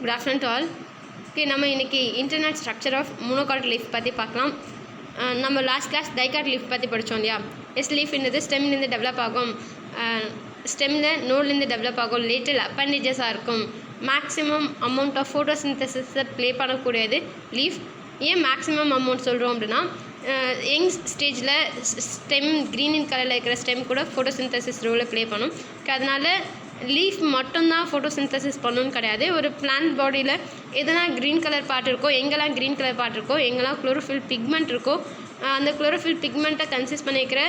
Good afternoon to all. Okay, நம்ம இன்னைக்கு internal structure of monocot leaf பற்றி பார்க்கலாம். நம்ம லாஸ்ட் கிளாஸ் டைகாட் லீஃப் பற்றி படித்தோம் இல்லையா. லீஃப்ன்றது ஸ்டெம்லேருந்து டெவலப் ஆகும், ஸ்டெம்மில் நோட்லேருந்து டெவலப் ஆகும், லேட்டல் அப்பண்டேஜஸாக இருக்கும். மேக்ஸிமம் அமௌண்ட் ஆஃப் ஃபோட்டோசிந்தசிஸை ப்ளே பண்ணக்கூடியது லீஃப். ஏன் மேக்ஸிமம் அமௌண்ட் சொல்கிறோம் அப்படின்னா, யங் ஸ்டேஜில் ஸ்டெம் க்ரீன் இன் கலரில் இருக்கிற ஸ்டெம் கூட ஃபோட்டோசிந்தசிஸ் ரோலை ப்ளே பண்ணும். அதனால் லீஃப் மட்டும்தான் ஃபோட்டோசிந்தசிஸ் பண்ணணும்னு கிடையாது. ஒரு பிளான்ட் பாடியில் எதனா க்ரீன் கலர் பார்ட் இருக்கோ, எங்கெல்லாம் க்ரீன் கலர் பார்ட் இருக்கோ, எங்கெல்லாம் குளோரோஃபில் பிக்மெண்ட் இருக்கோ, அந்த குளோரோஃபில் பிக்மெண்ட்டை கன்சிஸ்ட் பண்ணிக்கிற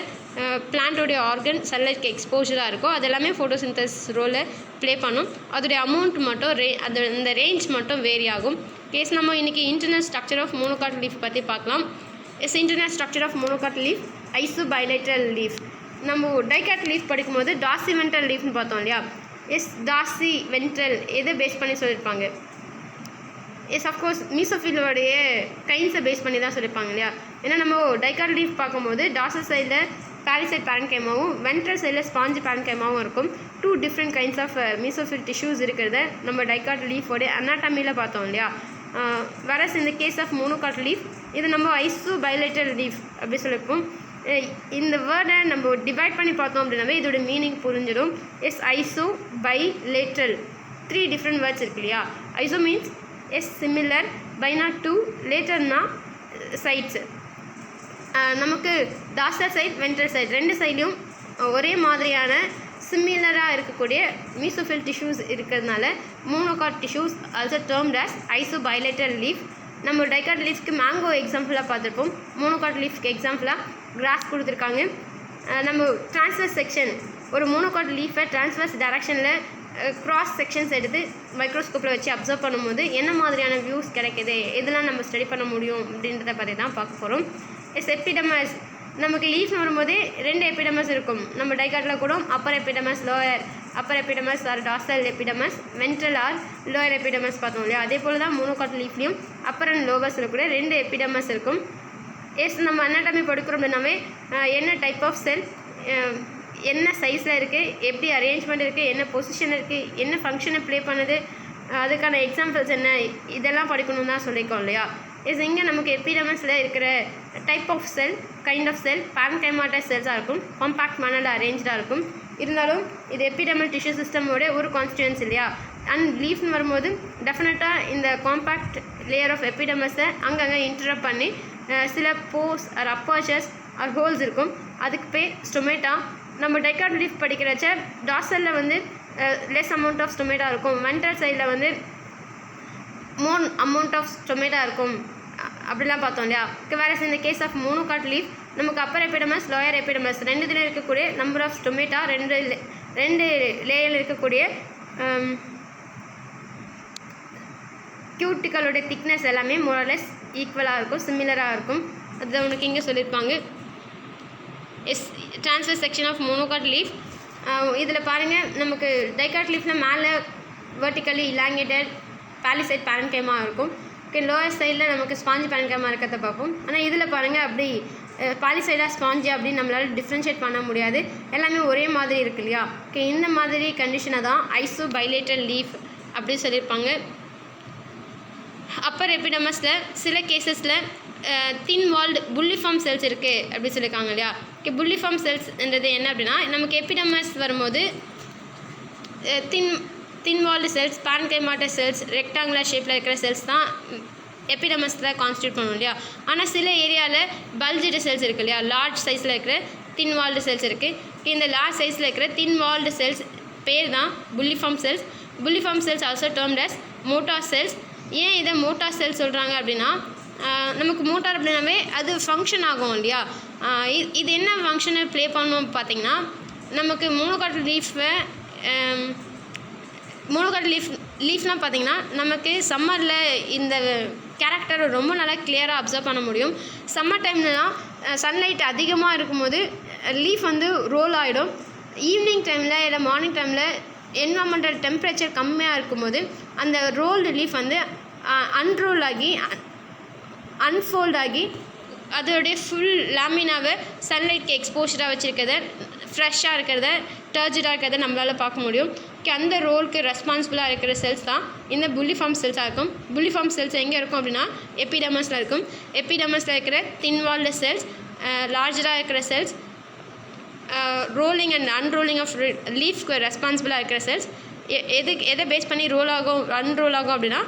பிளான்ட்டோடைய ஆர்கன் சன்லைட்க்கு எக்ஸ்போஜராக இருக்கோ, அது எல்லாமே ஃபோட்டோசிந்தசிஸ் ரோலை ப்ளே பண்ணும். அதோடைய அமௌண்ட் மட்டும் அந்த ரேஞ்ச் மட்டும் வேரி ஆகும். நம்ம இன்றைக்கி internal structure of monocot leaf பற்றி பார்க்கலாம். Internal structure of monocot leaf isobilateral leaf. நம்ம டைகாட் லீஃப் படிக்கும்போது டார்சி வென்ட்ரல் லீஃப்னு பார்த்தோம் இல்லையா. டார்சி வென்ட்ரல் எதை பேஸ் பண்ணி சொல்லியிருப்பாங்க? அஃப்கோர்ஸ் மீசோஃபிலோடைய கைன்ஸை பேஸ் பண்ணி தான் சொல்லியிருப்பாங்க இல்லையா. ஏன்னா நம்ம டைகாட் லீஃப் பார்க்கும்போது டார்சல் சைடில் பேரிசைட் பேரன்கைமாவும் வென்ட்ரல் சைடில் ஸ்பாஞ்ச் பேரன்கைமாவும் இருக்கும். 2 different kinds of mesophyll tissues இருக்கிறத நம்ம டைகாட் லீஃபோடைய அனாட்டமியில் பார்த்தோம் இல்லையா. வரஸ் இந்த கேஸ் ஆஃப் மோனோகாட் லீஃப் இது நம்ம ஐசோபைலேட்ரல் லீஃப் அப்படி சொல்லியிருப்போம். இந்த வேர்டை நம்ம டிவைட் பண்ணி பார்த்தோம் அப்படின்னாவே இதோட மீனிங் புரிஞ்சிடும். Iso bi lateral 3 different words இருக்கு இல்லையா. ஐசோ மீன்ஸ் சிமிலர், பைனா 2, லேட்டர்னா சைட்ஸு. நமக்கு டார்சல் சைட் வென்ட்ரல் சைட் 2 சைட்லையும் ஒரே மாதிரியான சிமிலராக இருக்கக்கூடிய மீசோஃபில் டிஷ்யூஸ் இருக்கிறதுனால monocot tissues also termed as isobilateral leaf. நம்ம டைகாட் லீஃப்க்கு மேங்கோ எக்ஸாம்பிளாக பார்த்துருப்போம். மோனோகாட் லீஃப்க்கு எக்ஸாம்பிளாக கிராஸ் கொடுத்துருக்காங்க. நம்ம ட்ரான்ஸ்வர்ஸ் செக்ஷன் ஒரு மோனோகாட் லீஃபை ட்ரான்ஸ்வர்ஸ் டைரக்ஷனில் க்ராஸ் செக்ஷன்ஸ் எடுத்து மைக்ரோஸ்கோப்பில் வச்சு அப்சர்வ் பண்ணும்போது என்ன மாதிரியான வியூஸ் கிடைக்கிது, இதெல்லாம் நம்ம ஸ்டடி பண்ண முடியும் அப்படின்றத பற்றி தான் பார்க்க போகிறோம். எபிடமஸ். நமக்கு லீஃப் வரும்போதே 2 எபிடமஸ் இருக்கும். நம்ம டைகாட்டில் கூட upper epidermis, upper epidermis or dorsal epidermis, ventral or lower epidermis பார்த்தோம் இல்லையா. அதே போல் தான் மோனோகாட் லீஃப்லேயும் அப்பர் அண்ட் லோவர்ஸ் இருக்கக்கூடிய 2 எபிடமஸ் இருக்கும். நம்ம அனாட்டமி படிக்கிறோம் அப்படின்னாவே என்ன டைப் ஆஃப் செல், என்ன சைஸில் இருக்குது, எப்படி அரேஞ்ச்மெண்ட் இருக்குது, என்ன பொசிஷன் இருக்குது, என்ன ஃபங்க்ஷனை ப்ளே பண்ணுது, அதுக்கான எக்ஸாம்பிள்ஸ் என்ன, இதெல்லாம் படிக்கணும் தான் சொல்லியிருக்கோம் இல்லையா. இங்கே நமக்கு எபிடமஸில் இருக்கிற type of cell, kind of cell parenchymatous செல்ஸாக இருக்கும். காம்பேக்ட் மேனரில் அரேஞ்சாக இருக்கும். இருந்தாலும் இது எபிடமல் டிஷ்யூ சிஸ்டமோட ஒரு கான்ஸ்டியூன்ஸ் இல்லையா. அண்ட் லீஃப்னு வரும்போது டெஃபினட்டாக இந்த காம்பேக்ட் லேயர் ஆஃப் எபிடமஸை அங்கங்கே இன்டரப்ட் பண்ணி சில pores or apertures or holes இருக்கும். அதுக்கு பேர் ஸ்டொமேட்டா. நம்ம டைகாட் லீஃப் படிக்கிறச்ச டார்சலில் வந்து லெஸ் அமௌண்ட் ஆஃப் ஸ்டொமேட்டா இருக்கும், வென்ட்ரல் சைடில் வந்து மோர் அமௌண்ட் ஆஃப் ஸ்டொமேட்டா இருக்கும், அப்படிலாம் பார்த்தோம் இல்லையா. வேறு இந்த கேஸ் ஆஃப் மோனோகாட் லீஃப் நமக்கு அப்பர் எபிடமஸ், லோயர் எபிடமஸ் 2 இதில் இருக்கக்கூடிய நம்பர் ஆஃப் ஸ்டொமேட்டா, 2 லேயரில் இருக்கக்கூடிய கியூட்டிக்கலோட திக்னஸ் எல்லாமே மோரலெஸ் ஈக்குவலாக இருக்கும், சிமிலராக இருக்கும். அதுதான் உனக்கு இங்கே சொல்லியிருப்பாங்க. Transverse section of monocot leaf. இதில் பாருங்கள், நமக்கு டைகாட் லீஃபில் மேலே வெர்டிக்கலி இலாங்கேட்டட் பேலிசைட் பேரன்கைமா இருக்கும். லோயர் சைடில் நமக்கு ஸ்பாஞ்சி பேரன்கைமா இருக்கிறத பார்ப்போம். ஆனால் இதில் பாருங்கள், அப்படி பாலிசைடாக ஸ்பாஞ்சி அப்படின்னு நம்மளால் டிஃப்ரென்ஷியேட் பண்ண முடியாது, எல்லாமே ஒரே மாதிரி இருக்கு இல்லையா. இந்த மாதிரி கண்டிஷனை தான் ஐசோபைலேட்ரல் லீஃப் அப்படி சொல்லியிருப்பாங்க. அப்பர் எபிடமஸில் சில கேசஸில் தின் வால்டு புல்லிஃபார்ம் செல்ஸ் இருக்குது அப்படி சொல்லியிருக்காங்க இல்லையா. புல்லிஃபார்ம் செல்ஸ்ன்றது என்ன அப்படின்னா, நமக்கு எபிடமஸ் வரும்போது thin walled cells, parenchymatous cells, rectangular ஷேப்பில் இருக்கிற செல்ஸ் தான் எபிடமஸில் கான்ஸ்டியூட் பண்ணும் இல்லையா. ஆனால் சில ஏரியாவில் பல்ஜடு செல்ஸ் இருக்குது இல்லையா, லார்ஜ் சைஸில் இருக்கிற தின் வால்டு செல்ஸ் இருக்குது. இந்த லார்ஜ் சைஸில் இருக்கிற தின் வால்டு செல்ஸ் பேர் தான் bulliform cells. Bulliform cells also termed as motor cells. ஏன் இதை மோட்டார் செல் சொல்கிறாங்க அப்படின்னா, நமக்கு மோட்டார் அப்படின்னாவே அது ஃபங்க்ஷன் ஆகும் இல்லையா. இது என்ன ஃபங்க்ஷனை ப்ளே பண்ணணும் பார்த்திங்கன்னா, நமக்கு மோனோகாட் லீஃப்னால் பார்த்திங்கன்னா நமக்கு சம்மரில் இந்த கேரக்டரை ரொம்ப நல்லா கிளியராக அப்சர்வ் பண்ண முடியும். சம்மர் டைம்லலாம் சன்லைட் அதிகமாக இருக்கும்போது லீஃப் வந்து ரோல் ஆகிடும். ஈவினிங் டைமில் இல்லை மார்னிங் டைமில் என்வரான்மெண்டல் டெம்பரேச்சர் கம்மியாக இருக்கும்போது அந்த ரோல்டு லீஃப் வந்து அன்ரோல் ஆகி அன்ஃபோல்ட் ஆகி அதோடைய ஃபுல் லேமினாவை சன்லைட்க்கு எக்ஸ்போஷராக வச்சுருக்கிறத, ஃப்ரெஷ்ஷாக இருக்கிறத, டர்ஜடாக இருக்கிறத நம்மளால் பார்க்க முடியும். அந்த ரோலுக்கு ரெஸ்பான்சிபிளாக இருக்கிற செல்ஸ் தான் இந்த புல்லிஃபார்ம் செல்ஸாக இருக்கும். புல்லிஃபார்ம் செல்ஸ் எங்கே இருக்கும் அப்படின்னா எபிடெர்மஸில் இருக்கும். எபிடெர்மஸில் இருக்கிற தின் வால்டு செல்ஸ், லார்ஜராக இருக்கிற cells, rolling and unrolling of லீஃப்க்கு ரெஸ்பான்சிபிளாக இருக்கிற செல்ஸ். எதை பேஸ் பண்ணி ரோல் ஆகும் அன்ரோல் ஆகும் அப்படின்னா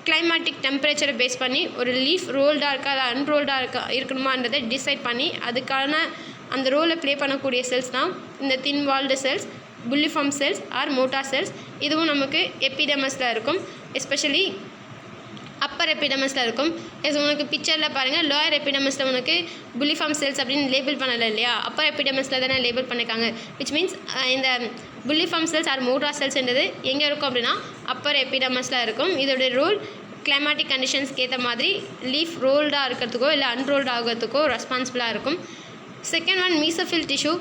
கிளைமேட்டிக் டெம்பரேச்சரை பேஸ் பண்ணி ஒரு லீஃப் ரோல்டாக இருக்கா இல்லை அன்ரோல்டாக இருக்கணுமான்றதை டிசைட் பண்ணி அதுக்கான அந்த ரோலை ப்ளே பண்ணக்கூடிய செல்ஸ் தான் இந்த thin walled cells, bulliform cells or motor cells. இதுவும் நமக்கு எபிடெர்மஸில் இருக்கும். எஸ்பெஷலி அப்பர் எபிடெர்மஸில் இருக்கும். உனக்கு பிக்சரில் பாருங்கள், லோயர் எபிடெர்மஸில் உனக்கு புல்லிஃபார்ம் செல்ஸ் அப்படின்னு லேபிள் பண்ணலை இல்லையா, அப்பர் எபிடெர்மஸில் தானே லேபிள் பண்ணியிருக்காங்க. விச் மீன்ஸ் இந்த புல்லிஃபார்ம் செல்ஸ் ஆர் மோட்டார் செல்ஸ்ன்றது எங்கே இருக்கும் அப்படின்னா அப்பர் எபிடெர்மஸில் இருக்கும். இதோடைய ரோல் கிளைமேட்டிக் கண்டிஷன்ஸ்க்கு ஏற்ற மாதிரி லீஃப் ரோல்டாக இருக்கிறதுக்கோ இல்லை அன்ரோல்ட் ஆகிறதுக்கோ ரெஸ்பான்சிபிளாக இருக்கும். Second one mesophyll tissue.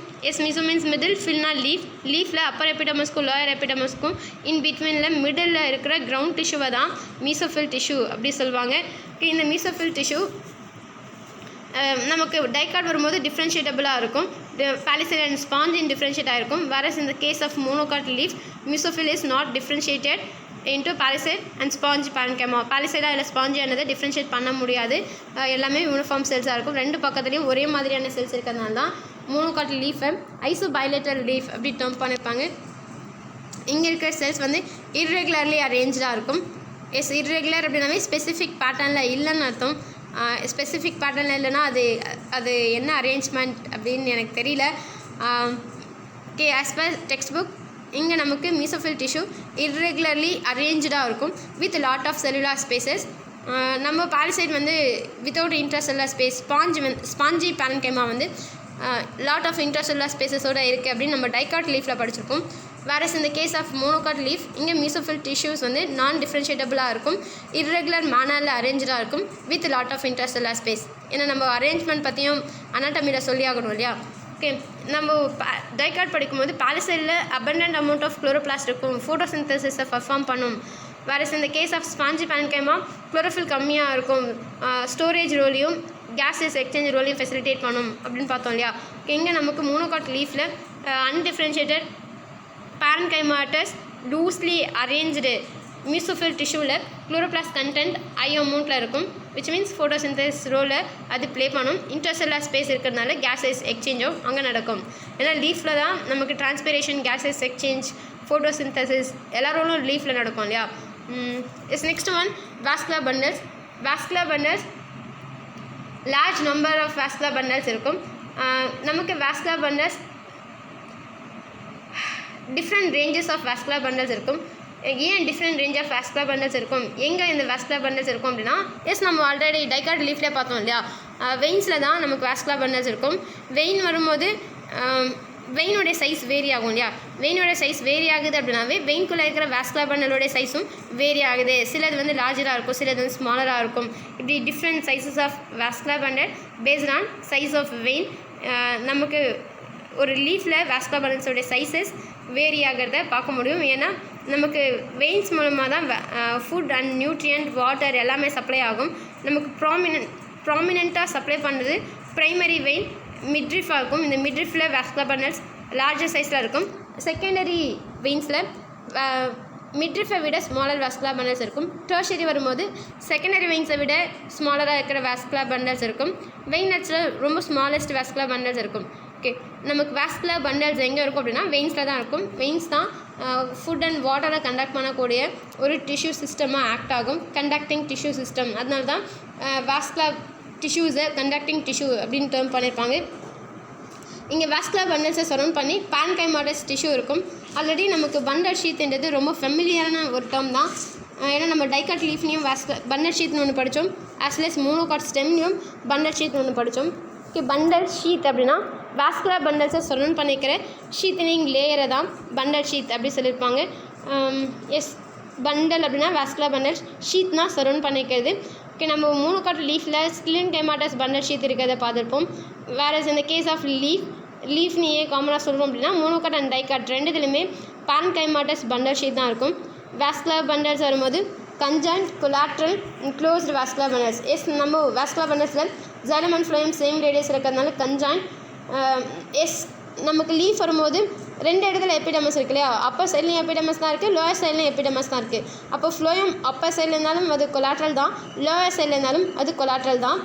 Meso means middle, ஃபில்னா லீஃப். லீஃபில் அப்பர் எபிடெர்மஸ்க்கும் லோயர் எபிடெர்மஸ்க்கும் இன் பிட்வீனில் மிடில் இருக்கிற கிரவுண்ட் டிஷ்யூவை தான் மீசோஃபில் டிஷ்யூ அப்படி சொல்லுவாங்க. இந்த மீசோஃபில் டிஷ்யூ நமக்கு டைகார்ட் வரும்போது டிஃப்ரென்ஷியேட்டபிளாக இருக்கும். பாலிசைட் அண்ட் ஸ்பாஞ்சின் டிஃப்ரென்ஷியேட் ஆகிருக்கும். வேரஸ் இந்த case of monocot leaf mesophyll is not differentiated into palisade and sponge parenchyma. பாலிசைடாக இல்லை ஸ்பாஞ்சானதை டிஃப்ரென்ஷியேட் பண்ண முடியாது. எல்லாமே யூனிஃபார்ம் செல்ஸாக இருக்கும். ரெண்டு பக்கத்துலேயும் ஒரே மாதிரியான செல்ஸ் இருக்கிறதுனால தான் மோனோகாட் லீஃபை ஐசோபைலேட்டர் லீஃப் அப்படி டேர்ம் பண்ணியிருப்பாங்க. இங்கே இருக்கிற செல்ஸ் வந்து இர்ரெகுலர்லி அரேஞ்சாக இருக்கும். இர்ரெகுலர் அப்படின்னாவே ஸ்பெசிஃபிக் பேட்டர்னில் இல்லைன்னு அர்த்தம். ஸ்பெசிஃபிக் பேட்டர்னில் இல்லைன்னா அது என்ன அரேஞ்ச்மெண்ட் அப்படின்னு எனக்கு தெரியல. ஆஸ் பர் டெக்ஸ்ட் புக் இங்கே நமக்கு மீசோஃபில் டிஷ்யூ இர்ரெகுலர்லி அரேஞ்சாக இருக்கும் with lot of cellular spaces. நம்ம பாலிசைட் வந்து without intracellular space, spongy parenchyma வந்து லாட் ஆஃப் இன்ட்ராசெல்லுலார் ஸ்பேசஸோடு இருக்குது அப்படின்னு நம்ம டைகாட் லீஃபில் படிச்சிருக்கோம். வேரஸ் இந்த கேஸ் ஆஃப் மோனோகாட் லீஃப் இங்கே மீசோஃபில் டிஷ்யூஸ் வந்து நான் டிஃப்ரென்ஷியேட்டபிளாக இருக்கும், இர்ரெகுலர் மேனரில் அரேஞ்சாக இருக்கும் with lot of intracellular space. ஏன்னா நம்ம அரேஞ்ச்மெண்ட் பற்றியும் அனாட்டமியில் சொல்லி ஆகணும் இல்லையா. ஓகே, நம்ம டைகாட் படிக்கும்போது பாலிசைடில் அபண்டன்ட் அமௌண்ட் ஆஃப் குளோரோபிளாஸ்ட் இருக்கும், ஃபோட்டோசிந்தசிஸை பர்ஃபார்ம் பண்ணும். வேரஸ் இந்த case of spongy parenchyma chlorophyll கம்மியாக இருக்கும், ஸ்டோரேஜ் ரோலையும் கேஸஸ் எக்ஸ்சேஞ்ச் ரோலையும் ஃபெசிலிட்டேட் பண்ணும் அப்படின்னு பார்த்தோம் இல்லையா. இங்கே நமக்கு மோனோகாட் லீஃபில் undifferentiated parenchymatous loosely arranged mesophyll டிஷ்யூவில் குளோரோபிளாஸ்ட் கண்டென்ட் ஹை அமௌண்ட்டில் இருக்கும். விச் மீன்ஸ் ஃபோட்டோசிந்தசிஸ் ரோலை அது ப்ளே பண்ணும். இன்டர்செல்லுலார் ஸ்பேஸ் இருக்கிறதுனால கேஸஸ் எக்ஸ்சேஞ்சும் அங்கே நடக்கும். ஏன்னா லீஃபில் தான் நமக்கு டிரான்ஸ்பிரேஷன், கேஸஸ் எக்ஸ்சேஞ்ச், ஃபோட்டோசிந்தசிஸ் எல்லா ரோலும் லீஃபில் நடக்கும் இல்லையா. Next one vascular bundles. Vascular bundles large number of vascular bundles இருக்கும். நமக்கு vascular bundles different ranges of vascular bundles இருக்கும். ஏன் different range of vascular bundles இருக்கும், எங்கே இந்த வாஸ்குலர் பண்டல்ஸ் இருக்கும் அப்படின்னா நம்ம ஆல்ரெடி டைகாட் லீஃப்லேயே பார்த்தோம் இல்லையா, வெயின்ஸில் தான் நமக்கு வாஸ்குலர் பண்டல்ஸ் இருக்கும். வெயின் வரும்போது வெயினோடைய சைஸ் வேரி ஆகும் இல்லையா. வெயினோட சைஸ் வேரி ஆகுது அப்படின்னாவே வெயின்குள்ளே இருக்கிற வாஸ்குலர் பண்டலோடைய சைஸும் வேரி ஆகுது. சிலது வந்து லார்ஜராக இருக்கும், சிலது வந்து ஸ்மாலராக இருக்கும். இப்படி different sizes of vascular bundle based on size of vein. நமக்கு ஒரு லீஃபில் வாஸ்குலர் பண்டல்ஸோடைய சைஸஸ் வேரி ஆகிறத பார்க்க முடியும். ஏன்னா நமக்கு வெயின்ஸ் மூலமாக தான் ஃபுட் அண்ட் நியூட்ரியன்ட், வாட்டர் எல்லாமே சப்ளை ஆகும். நமக்கு ப்ராமினெண்ட்டாக சப்ளை பண்ணுறது ப்ரைமரி வெயின் மிட்ரிஃபாக இருக்கும். இந்த மிட்ரிஃபில் வாஸ்குலர் பண்டல்ஸ் லார்ஜர் சைஸில் இருக்கும். செகண்டரி வெயின்ஸில் மிட்ரிஃபை விட ஸ்மாலர் வாஸ்குலர் பண்டல்ஸ் இருக்கும். டெர்ஷரி வரும்போது செகண்டரி வெயின்ஸை விட ஸ்மாலராக இருக்கிற வாஸ்குலர் பண்டல்ஸ் இருக்கும். வெயின் நட்ஸில் ரொம்ப ஸ்மாலஸ்ட் வாஸ்குலர் பண்டல்ஸ் இருக்கும். ஓகே, நமக்கு வாஸ்குலர் பண்டல்ஸ் எங்கே இருக்கும் அப்படின்னா வெயின்ஸில் தான் இருக்கும். வெயின்ஸ் தான் ஃபுட் அண்ட் வாட்டரை கண்டக்ட் பண்ணக்கூடிய ஒரு டிஷ்யூ சிஸ்டமாக ஆக்ட் ஆகும், கண்டக்டிங் டிஷ்யூ சிஸ்டம். அதனால தான் வாஸ்குலர் டிஷ்யூஸை கண்டக்டிங் டிஷ்யூ அப்படின்னு டேர்ம் பண்ணியிருப்பாங்க. இங்கே வாஸ்குலர் பண்டல்ஸை சரௌண்ட் பண்ணி பேரன்கைமாட்டஸ் டிஷ்யூ இருக்கும். ஆல்ரெடி நமக்கு பண்டல் ஷீத்ன்றது ரொம்ப ஃபெமிலியரான ஒரு டேர்ம் தான். ஏன்னா நம்ம டைகாட் லீஃப்லேயும் பண்டல் ஷீத்னு ஒன்று படித்தோம், ஆஸ்வெல் மோனோகாட் ஸ்டெம்லேயும் பண்டல் ஷீத்னு ஒன்று படித்தோம். ஓகே, பண்டல் ஷீத் அப்படின்னா வாஸ்குலர் பண்டல்ஸை சரௌண்ட் பண்ணிக்கிற ஷீத்தனிங் லேயரை தான் பண்டல் ஷீத் அப்படி சொல்லியிருப்பாங்க. பண்டல் அப்படின்னா வாஸ்குலர் பண்டல், ஷீத்னா சரௌண்ட் பண்ணிக்கிறது. ஓகே, நம்ம மோனோகாட் லீஃபில் ஸ்கிலின்கைமாட்டஸ் பண்டல் ஷீத் இருக்கிறத பார்த்துருப்போம். வேறு இந்த கேஸ் ஆஃப் லீஃப்னு ஏன் காமனாக சொல்கிறோம் அப்படின்னா மோனோகாட் அண்ட் டைகாட் ரெண்டுத்துலையுமே பேரன்கைமாட்டஸ் பண்டல் ஷீட் தான் இருக்கும். வாஸ்குலர் பண்டல்ஸ் வரும்போது conjoint, collateral, closed vascular bundles. நம்ம வாஸ்குலர் பண்டல்ஸில் xylem and phloem same radius இருக்கிறதுனால கன்ஜாயின்ட். நமக்கு லீஃப் வரும்போது ரெண்டு இடத்துல எபிடமஸ் இருக்கு இல்லையா, அப்பர் சைட்லையும் எபிடமஸ் தான் இருக்குது, லோயர் சைட்லையும் எபிடமஸ் தான் இருக்குது. அப்போ ஃப்ளோயம் அப்பர் சைடில் இருந்தாலும் அது கொலாட்ரல் தான், லோயர் சைடில் இருந்தாலும் அது கொலாட்ரல் தான்.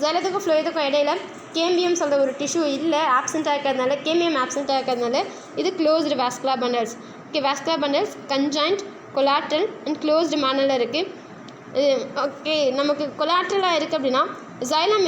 ஜைலத்துக்கும் ஃப்ளோயத்துக்கும் இடையில கேம்பியம் சொல்கிற ஒரு டிஷ்யூ இல்லை, ஆப்சண்ட்டாக இருக்கிறதுனால, கேம்பியம் ஆப்சண்ட்டாக இருக்கிறதுனால இது closed vascular bundles. Okay, vascular bundles conjoint, collateral and closed மேனரில் இருக்குது. ஓகே, நமக்கு கொலாட்ரலாக இருக்குது அப்படின்னா ஜைலம்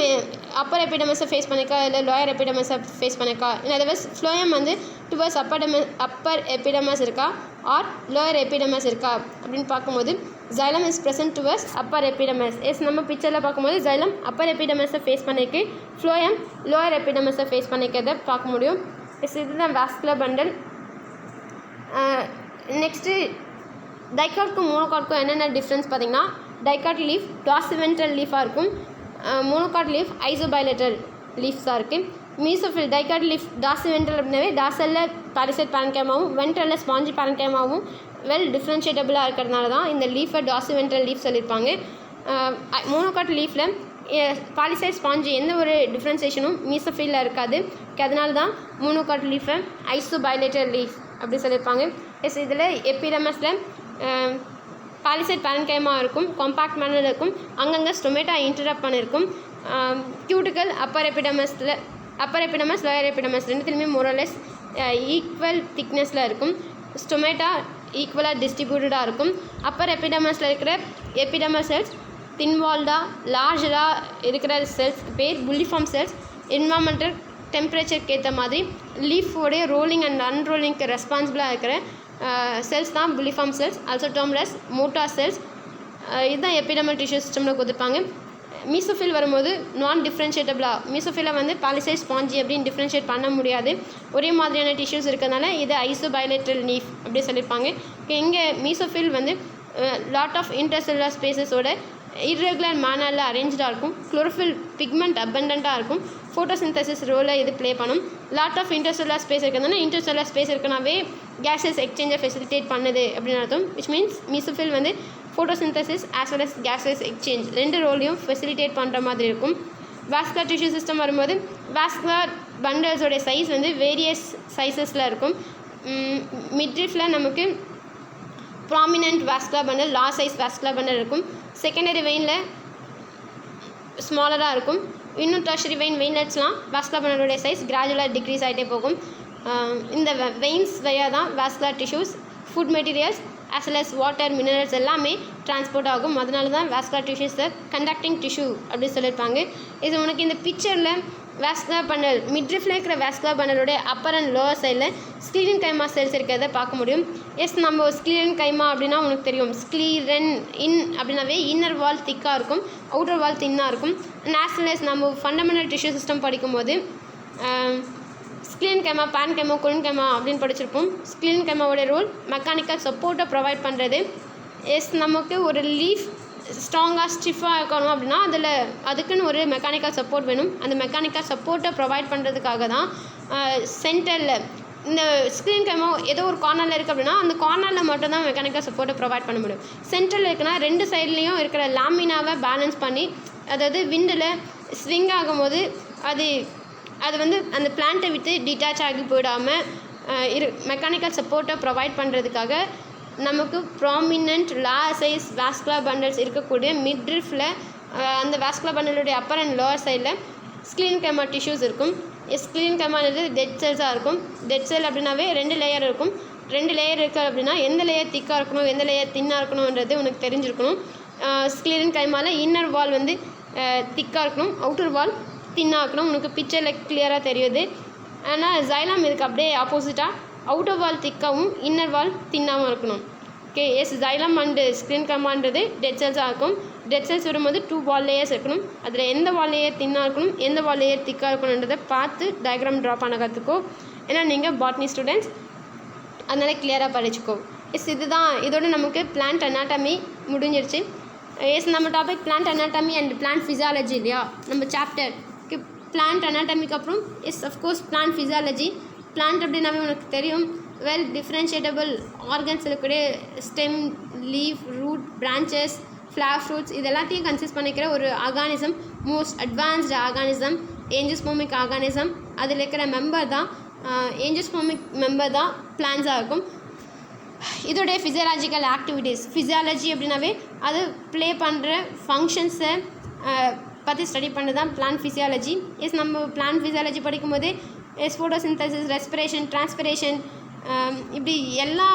அப்பர் எபிடமஸை ஃபேஸ் பண்ணிக்கா இல்லை லோயர் எபிடமஸை ஃபேஸ் பண்ணிக்கா, இல்லை அதர்வைஸ் ஃப்ளோயம் வந்து டுவர்ஸ் அப்பர் எபிடமஸ் இருக்கா ஆர் லோயர் எபிடமஸ் இருக்கா அப்படின்னு பார்க்கும்போது xylem is present towards upper epidermis. Yes, நம்ம பிக்சரில் பார்க்கும்போது ஜைலம் அப்பர் எபிடமஸை ஃபேஸ் பண்ணிக்கு, ஃப்ளோயம் லோயர் எபிடமஸை ஃபேஸ் பண்ணிக்கிறத பார்க்க முடியும். எஸ், இதுதான் வாஸ்குலர் பண்டல். நெக்ஸ்ட்டு டைகாட்க்கும் மோனோகாட்க்கும் என்னென்ன டிஃப்ரென்ஸ் பார்த்திங்கன்னா, டைகாட் லீஃப் டார்சிவென்ட்ரல் லீஃபாக இருக்கும், மோனோகாட் லீஃப் ஐசோபைலேட்டரல் லீஃப்ஸாக இருக்குது. மீசோஃபில் டைகாட் லீஃப் டார்சிவென்ட்ரல் அப்படின்னாவே டார்சலில் பாரிசைட் பேரன்கைமாவும் வென்ட்ரலில் ஸ்பாஞ்சி பேரன்கைமாவும் வெல் டிஃப்ரென்ஷியேட்டபுளாக இருக்கிறதுனால தான் இந்த லீஃபை டார்சிவென்ட்ரல் லீஃப் சொல்லியிருப்பாங்க. மோனோகாட் லீஃபில் பாலிசைட் ஸ்பாஞ்சி எந்த ஒரு டிஃப்ரென்சியேஷனும் மீசோஃபிலில் இருக்காது. அதனால தான் மோனோகாட் லீஃபை ஐசோபைலேட்டரல் லீஃப் அப்படி சொல்லியிருப்பாங்க. எஸ், இதில் எபிடமஸில் பாலிசைட் பேரன்கைமாக இருக்கும், காம்பாக்ட் மேனரில் இருக்கும், அங்கங்கே ஸ்டொமேட்டா இன்டரப்ட் பண்ணியிருக்கும். Cuticle upper epidermis lower epidermis ரெண்டுத்துலையுமே மோரலெஸ் ஈக்குவல் திக்னஸில் இருக்கும். ஸ்டொமேட்டா ஈக்குவலாக டிஸ்ட்ரிபியூட்டடாக இருக்கும். அப்பர் எபிடமஸில் இருக்கிற எபிடமஸ் செல்ஸ் தின்வால்டாக லார்ஜராக இருக்கிற செல்ஸ் பேர் புல்லிஃபார்ம் செல்ஸ். என்வாமெண்டல் டெம்பரேச்சருக்கு ஏற்ற மாதிரி லீஃபோடைய ரோலிங் அண்ட் அன்ரோலிங்க்கு ரெஸ்பான்சிபிளாக இருக்கிற செல்ஸ் தான் bulliform cells, also termed as motor cells. இதுதான் எபிடமல் டிஷ்யூ சிஸ்டமில் கொடுத்துருப்பாங்க. மீசோஃபில் வரும்போது நான் டிஃப்ரென்ஷியேட்டபிளாக, மீசோஃபிலை வந்து பாலிசைட் ஸ்பாஞ்சி அப்படின்னு டிஃப்ரென்ஷியேட் பண்ண முடியாது, ஒரே மாதிரியான டிஷ்யூஸ் இருக்கிறதுனால இது ஐசோபைலேட்ரல் லீஃப் அப்படி சொல்லியிருப்பாங்க. இங்கே மீசோஃபில் வந்து லாட் ஆஃப் இன்டர்செல்லுலர் ஸ்பேசஸோட இர்ரெகுலர் மேனரில் அரேஞ்சாக இருக்கும். குளோரோஃபில் பிக்மெண்ட் அபண்டண்ட்டாக இருக்கும். ஃபோட்டோசிந்தசிஸ் ரோலை இது ப்ளே பண்ணும். லாட் ஆஃப் இன்டர்செல்லுலர் ஸ்பேஸ் இருக்கிறதுனால இன்டர்செல்லுலர் ஸ்பேஸ் இருக்குனாவே கேஸஸ் எக்ஸ்சேஞ்சை ஃபெசிலிட்டேட் பண்ணுது அப்படின்னு அர்த்தம். விச் மீன்ஸ் மீசோஃபில் வந்து photosynthesis as well as gases exchange ரெண்டு ரோலையும் ஃபெசிலிட்டேட் பண்ணுற மாதிரி இருக்கும். வாஸ்குலர் டிஷ்யூ சிஸ்டம் வரும்போது வாஸ்குலர் பண்டல்ஸோடைய சைஸ் வந்து வேரியஸ் சைஸஸில் இருக்கும். மிட்ரிஃபில் நமக்கு prominent vascular bundle, large size vascular bundle இருக்கும். செகண்டரி வெயினில் ஸ்மாலராக இருக்கும். இன்னும் டெர்ஷரி வெயின்லெட்ஸ்லாம் வாஸ்குலர் பண்டலோடைய சைஸ் கிராஜுவலாக டிக்ரீஸ் ஆகிட்டே போகும். இந்த வெயின்ஸ் வழியாக தான் vascular tissues, food materials as well as water minerals எல்லாமே டிரான்ஸ்போர்ட் ஆகும். அதனால தான் வாஸ்குலர் டிஷ்யூஸை கண்டக்டிங் டிஷ்யூ அப்படி சொல்லியிருப்பாங்க. இது உனக்கு இந்த பிக்சரில் வாஸ்குலர் பண்டல் மிட்ரிஃபில் இருக்கிற வாஸ்குலர் பண்டலோட அப்பர் அண்ட் லோவர் சைடில் ஸ்க்ளீரன் கைமா செல்ஸ் இருக்கிறத பார்க்க முடியும். எஸ், நம்ம ஸ்க்ளீரன் கைமா அப்படின்னா உனக்கு தெரியும், ஸ்க்ளீரன் இன் அப்படின்னாவே இன்னர் வால் திக்காக இருக்கும், அவுட்டர் வால் தின்னாக இருக்கும். as well as நம்ம ஃபண்டமெண்டல் டிஷ்யூ சிஸ்டம் படிக்கும்போது ஸ்க்ளீரன் கைமா, பேன் கைமா, கொலின் கைமா அப்படின்னு படிச்சிருப்போம். ஸ்க்ளீரன் கைமாவோட ரோல் மெக்கானிக்கல் சப்போர்ட்டை ப்ரொவைட் பண்ணுறது. எஸ், நமக்கு ஒரு லீஃப் ஸ்ட்ராங்காக ஸ்டிஃபாக இருக்கணும் அப்படின்னா அதுக்குன்னு ஒரு மெக்கானிக்கல் சப்போர்ட் வேணும். அந்த மெக்கானிக்கல் சப்போர்ட்டை ப்ரொவைட் பண்ணுறதுக்காக தான் சென்டரில் இந்த ஸ்க்ரீன் கைமா ஏதோ ஒரு கார்னரில் இருக்குது அப்படின்னா அந்த கார்னரில் மட்டும்தான் மெக்கானிக்கல் சப்போர்ட்டை ப்ரொவைட் பண்ண முடியும். சென்டரில் இருக்குன்னா ரெண்டு சைட்லேயும் இருக்கிற லாமினாவை பேலன்ஸ் பண்ணி, அதாவது விண்டில் ஸ்விங் ஆகும்போது அது வந்து அந்த பிளான்ட்டை விட்டு டிட்டாச் ஆகி போயிடாமல் மெக்கானிக்கல் சப்போர்ட்டை ப்ரொவைட் பண்ணுறதுக்காக நமக்கு prominent large size vascular bundles இருக்கக்கூடிய மிட்ரிஃபில் அந்த வாஸ்குலர் பண்டலுடைய அப்பர் அண்ட் லோவர் சைடில் ஸ்க்ளீரன் கைமா டிஷ்யூஸ் இருக்கும். ஸ்க்ளீரன் கைமானது டெட் செல்ஸாக இருக்கும். டெட் செல் அப்படின்னாவே 2 லேயர் இருக்கும். 2 லேயர் இருக்குது அப்படின்னா எந்த லேயர் திக்காக இருக்கணும், எந்த லேயர் தின்னாக இருக்கணுன்றது உனக்கு தெரிஞ்சிருக்கணும். ஸ்க்ளீரன் கைமாவில் இன்னர் வால் வந்து திக்காக இருக்கணும், அவுட்டர் வால் தின்னாக இருக்கணும். உனக்கு பிக்சரில் கிளியராக தெரியுது. ஆனால் ஜைலம் இதுக்கு அப்படியே ஆப்போசிட்டாக அவுட்டர் வால் திக்காகவும் இன்னர் வால் தின்னாகவும் இருக்கணும். ஓகே, எஸ், ஜைலம் அண்டு ஸ்க்ரீன் கைமான்றது டெட் செல்ஸாக இருக்கும். டெட் செல்ஸ் வரும்போது 2 வால் லேயர்ஸ் இருக்கணும். அதில் எந்த வால் லேயர் தின்னாக இருக்கணும், எந்த வால் லேயர் திக்காக இருக்கணுன்றதை பார்த்து டயக்ராம் ட்ரா பண்ண கற்றுக்கோ. ஏன்னா நீங்கள் பாட்னி ஸ்டூடெண்ட்ஸ், அதனால் கிளியராக படிச்சுக்கோ. எஸ், இதுதான் இதோட நமக்கு பிளான்ட் அனாட்டமி முடிஞ்சிருச்சு. எஸ், நம்ம topic plant anatomy and plant physiology இல்லையா நம்ம சாப்டர். பிளான்ட் அனாட்டமிக்கு அப்புறம் yes of course plant physiology. Plant அப்படின்னாவே உனக்கு தெரியும், வெல் டிஃப்ரென்ஷியேட்டபிள் ஆர்கன்ஸ் இருக்கக்கூடிய stem, leaf, root, branches, flower, fruits இது எல்லாத்தையும் கன்சிஸ்ட் பண்ணிக்கிற ஒரு organism, most advanced organism, angiospermic organism. அதில் இருக்கிற மெம்பர் தான் ஏஞ்சியோஸ்பர்மிக் மெம்பர் தான் பிளான்ஸாக இருக்கும். இதோடைய ஃபிசியாலஜிக்கல் ஆக்டிவிட்டீஸ், ஃபிசியாலஜி அப்படின்னாவே அது ப்ளே பண்ணுற ஃபங்க்ஷன்ஸை பற்றி ஸ்டடி பண்ணுறது தான் பிளான்ட் ஃபிசியாலஜி. நம்ம பிளான்ட் ஃபிசியாலஜி படிக்கும்போது ஃபோட்டோசிந்தசிஸ், ரெஸ்பிரேஷன், டிரான்ஸ்பிரேஷன், இப்படி எல்லா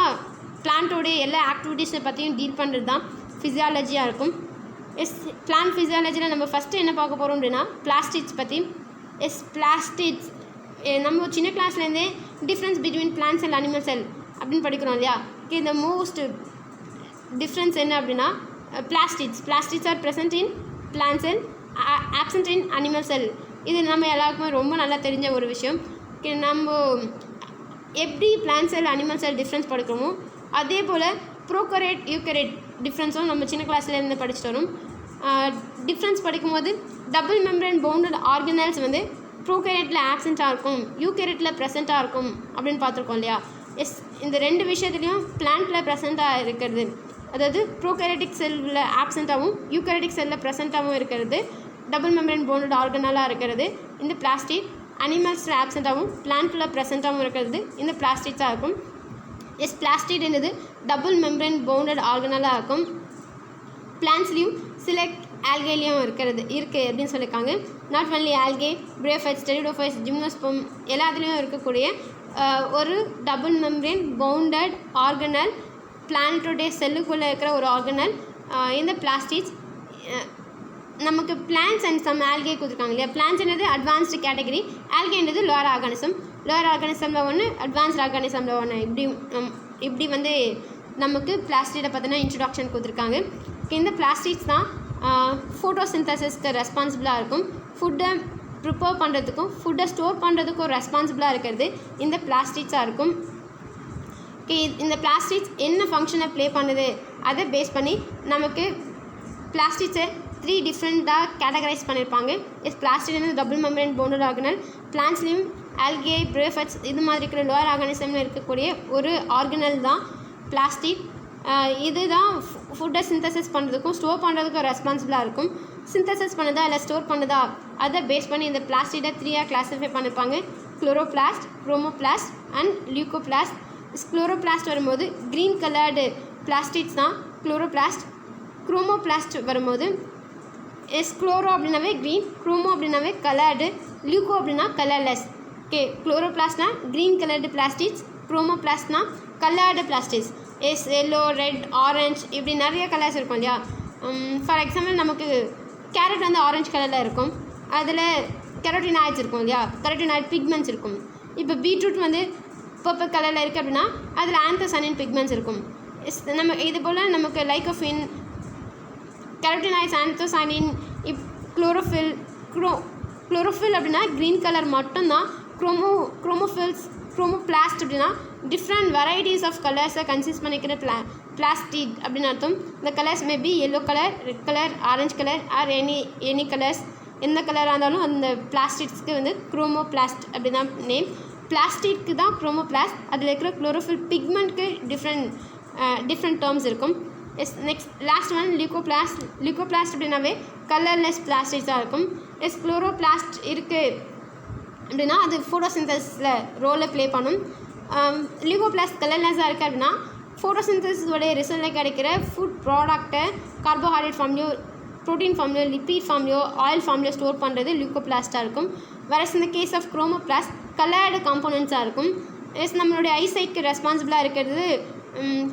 பிளான்ட்டோடைய எல்லா ஆக்டிவிட்டீஸை பற்றியும் டீல் பண்ணுறது தான் ஃபிசியாலஜியாக இருக்கும். பிளான்ட் ஃபிசியாலஜியில் நம்ம ஃபஸ்ட்டு என்ன பார்க்க போகிறோம் அப்படின்னா பிளாஸ்டிட்ஸ் பற்றி. பிளாஸ்டிட்ஸ் நம்ம சின்ன கிளாஸ்லேருந்தே difference between plants and animal cell அப்படின்னு படிக்கிறோம் இல்லையா. இந்த மோஸ்ட் டிஃப்ரென்ஸ் என்ன அப்படின்னா plastids are present in plant cell, absent in animal cell. இது நம்ம எல்லாருக்குமே ரொம்ப நல்லா தெரிஞ்ச ஒரு விஷயம். நம்ம எப்படி plant cell animal cell difference படிக்கிறோமோ அதே போல் ப்ரோகரேட் யூகரேட் டிஃப்ரென்ஸும் நம்ம சின்ன கிளாஸ்லேருந்து படிச்சுட்டு வரும். டிஃப்ரென்ஸ் படிக்கும்போது டபுள் மெம்பரேன் பவுண்டட் ஆர்கனல்ஸ் வந்து ப்ரோகரேட்டில் ஆப்சண்ட்டாக இருக்கும், யூகரேட்டில் ப்ரெசண்ட்டாக இருக்கும் அப்படின்னு பார்த்துருக்கோம் இல்லையா. இந்த ரெண்டு விஷயத்துலையும் பிளான்ட்டில் ப்ரெசண்ட்டாக இருக்கிறது, அதாவது ப்ரோகரேட்டிக் செல்லில் ஆப்சண்ட்டாகவும் யூகரேட்டிக் செல்லில் ப்ரெசண்ட்டாகவும் இருக்கிறது டபுள் மெம்பரேன் பவுண்டட் ஆர்கனலாக இருக்கிறது இந்த பிளாஸ்டிக். அனிமல்ஸில் ஆப்சண்ட்டாகவும் பிளான்ட்டில் ப்ரெசண்ட்டாகவும் இருக்கிறது இந்த பிளாஸ்டிக்ஸாக இருக்கும். பிளாஸ்டிக் என்னது டபுள் மெம்பரேன் பவுண்டட் ஆர்கனலாக இருக்கும். பிளான்ட்ஸ்லேயும் சில ஆல்கேலையும் இருக்குது அப்படின்னு சொல்லியிருக்காங்க. Not only algae, bryophytes, pteridophytes, gymnosperm எல்லாத்துலேயும் இருக்கக்கூடிய ஒரு டபுள் மெம்பரேன் பவுண்டட் ஆர்கனல், பிளான்ட்டோடைய செல்லுக்குள்ளே இருக்கிற ஒரு ஆர்கனல் இந்த பிளாஸ்டிக்ஸ். நமக்கு பிளான்ட்ஸ் அண்ட் சம் ஆல்கே கொடுத்துருக்காங்க இல்லையா. பிளான்ட்ஸ் என்னது அட்வான்ஸ்டு கேட்டகரி, ஆல்கேன்றது லோயர் ஆர்கானிசம். லோயர் ஆர்கானிசமில் ஒன்று, அட்வான்ஸ்ட் ஆர்கானிசமில் ஒன்று. இப்படி வந்து நமக்கு பிளாஸ்டிக்கை பற்றின இன்ட்ரடக்ஷன் கொடுத்துருக்காங்க. இந்த பிளாஸ்டிக்ஸ் தான் ஃபோட்டோசிந்தசிஸ்க்கு ரெஸ்பான்சிபிளாக இருக்கும். ஃபுட்டை ப்ரிப்பேர் பண்ணுறதுக்கும் ஃபுட்டை ஸ்டோர் பண்ணுறதுக்கும் ரெஸ்பான்சிபிளாக இருக்கிறது இந்த பிளாஸ்டிக்ஸாக இருக்கும். இந்த பிளாஸ்டிக்ஸ் என்ன ஃபங்க்ஷனை ப்ளே பண்ணுது அதை பேஸ் பண்ணி நமக்கு பிளாஸ்டிக்ஸை 3 டிஃப்ரெண்ட்டாக கேட்டகரைஸ் பண்ணியிருப்பாங்க. பிளாஸ்டிக் வந்து டபுள் மெம்பரேன் பவுண்டட் ஆர்கனல், பிளான்ட்ஸ்லேயும் ஆல்கே, பிரேஃபைட்ஸ் இது மாதிரி இருக்கிற லோயர் ஆர்கானிசமில் இருக்கக்கூடிய ஒரு ஆர்கனல் தான் பிளாஸ்டிக். இது தான் ஃபுட்டை சிந்தசிஸ் பண்ணுறதுக்கும் ஸ்டோர் பண்ணுறதுக்கும் ரெஸ்பான்சிபிளாக இருக்கும். சிந்தசிஸ் பண்ணுதா இல்லை ஸ்டோர் பண்ணுதா அதை பேஸ் பண்ணி இந்த பிளாஸ்டிக்கை 3ஆக கிளாஸிஃபை பண்ணியிருப்பாங்க. Chloroplast, chromoplast and leucoplast. Chloroplast வரும்போது க்ரீன் கலர்டு பிளாஸ்டிக்ஸ் தான் குளோரோபிளாஸ்ட். குரோமோபிளாஸ்ட் வரும்போது குளோரோ அப்படின்னாவே க்ரீன், குரோமோ அப்படின்னாவே கலர்டு, லியூகோ அப்படின்னா கலர்லெஸ். குளோரோபிளாஸ்ட்னா க்ரீன் கலர்டு பிளாஸ்டிக்ஸ், குரோமோபிளாஸ்ட்னா coloured plastics. Yellow, red, orange இப்படி நிறைய கலர்ஸ் இருக்கும் இல்லையா. ஃபார் எக்ஸாம்பிள் நமக்கு கேரட் வந்து ஆரஞ்சு கலரில் இருக்கும், அதில் கெரோட்டினாய்ட்ஸ் இருக்கும் இல்லையா, கெரோட்டினாய்ட் பிக்மெண்ட்ஸ் இருக்கும். இப்போ பீட்ரூட் வந்து பர்பிள் கலரில் இருக்குது அப்படின்னா அதில் ஆந்தோசனின் பிக்மெண்ட்ஸ் இருக்கும். நம்ம இது போல் நமக்கு லைக்கோஃபின், கெரோட்டினாய்ட்ஸ், ஆந்தோசனின், குளோரோஃபில் அப்படின்னா க்ரீன் கலர் மட்டும்தான். குரோமோபிளாஸ்ட் அப்படின்னா டிஃப்ரெண்ட் வெரைட்டிஸ் ஆஃப் கலர்ஸை கன்சிஸ்ட் பண்ணிக்கிற பிளாஸ்டிக் அப்படின்னு அர்த்தம். இந்த colours maybe yellow colour, red colour, orange colour or any colours. எந்த கலராக இருந்தாலும் அந்த பிளாஸ்டிக்ஸ்க்கு வந்து குரோமோபிளாஸ்ட் அப்படி தான் நேம். பிளாஸ்டிக்கு தான் குரோமோபிளாஸ்ட். அதில் இருக்கிற குளோரோஃபில் பிக்மெண்ட்க்கு டிஃப்ரெண்ட் டேர்ம்ஸ் இருக்கும். Next last one leucoplast. Leucoplast அப்படின்னாவே கலர்லெஸ் பிளாஸ்டிக்ஸாக இருக்கும். குளோரோபிளாஸ்ட் இருக்குது அப்படின்னா அது ஃபோட்டோசிந்தசிஸில் ரோலை ப்ளே பண்ணும். லியூகோபிளாஸ்ட் கலர்லெஸ்ஸாக இருக்குது அப்படின்னா ஃபோட்டோசிந்தசிஸோடைய ரிசல்ட்டில் கிடைக்கிற ஃபுட் ப்ராடக்டை கார்போஹைட்ரேட் ஃபார்ம்லையோ, ப்ரோட்டீன் ஃபார்ம்லையோ, லிப்பிட் ஃபார்ம்லையோ, ஆயில் ஃபார்ம்லையோ ஸ்டோர் பண்ணுறது லியூகோபிளாஸ்ட்டாக இருக்கும். வேறஸ் இந்த கேஸ் ஆஃப் குரோமோபிளாஸ்ட் கலர்டு காம்போனன்ட்ஸாக இருக்கும். நம்மளுடைய ஐசைட்க்கு ரெஸ்பான்சிபிளாக இருக்கிறது